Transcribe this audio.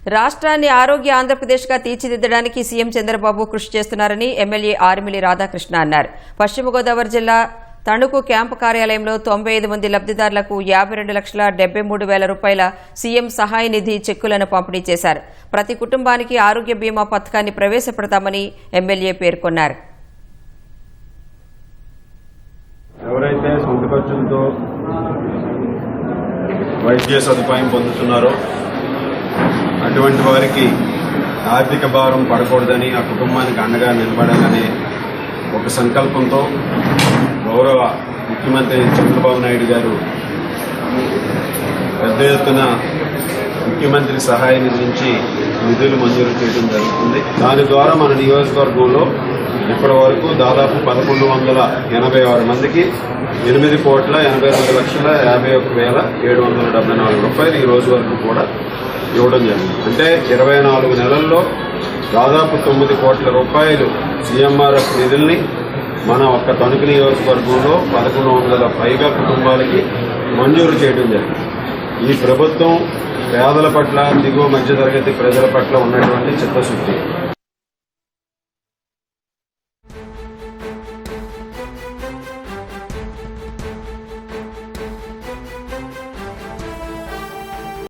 రాష్ట్రాన్ని ఆరోగ్య ఆంధ్రప్రదేశ్గా తీర్చిదిద్దడానికి సీఎం చంద్రబాబు కృషి చేస్తున్నారని ఎమ్మెల్యే ఆర్మిలి రాధాకృష్ణ అన్నారు. పశ్చిమ గోదావరి జిల్లా తణుకు క్యాంపు కార్యాలయంలో 95 మంది లబ్ధిదారులకు 52,73,000 రూపాయల సీఎం సహాయ నిధి చెక్కులను పంపిణీ చేశారు. ప్రతి కుటుంబానికి ఆరోగ్య బీమా పథకాన్ని ప్రవేశపెడతామని ఎమ్మెల్యే పేర్కొన్నారు. ఎవరైతే సొంత ఖర్చులతో వైద్య సదుపాయం పొందుతున్నారో అటువంటి వారికి ఆర్థిక భారం పడకూడదని, ఆ కుటుంబానికి అండగా నిలబడాలనే ఒక సంకల్పంతో గౌరవ ముఖ్యమంత్రి చంద్రబాబు నాయుడు గారు పెద్ద ఎత్తున ముఖ్యమంత్రి సహాయ నిధి నుంచి నిధులు మంజూరు చేయడం జరుగుతుంది. దాని ద్వారా మన నియోజకవర్గంలో ఇప్పటి వరకు దాదాపు 1,186 మందికి 8,82,51,774 రూపాయలు ఈ రోజు వరకు కూడా ఇవ్వడం జరిగింది. అంటే 24 నెలల్లో దాదాపు 9 కోట్ల రూపాయలు సీఎంఆర్ఎఫ్ నిధుల్ని మన ఒక్క తణుకు నియోజకవర్గంలో 1,100 పైగా కుటుంబాలకి మంజూరు చేయడం జరిగింది. ఈ ప్రభుత్వం పేదల పట్ల, దిగువ మధ్యతరగతి ప్రజల పట్ల ఉన్నటువంటి చిత్తశుద్ధి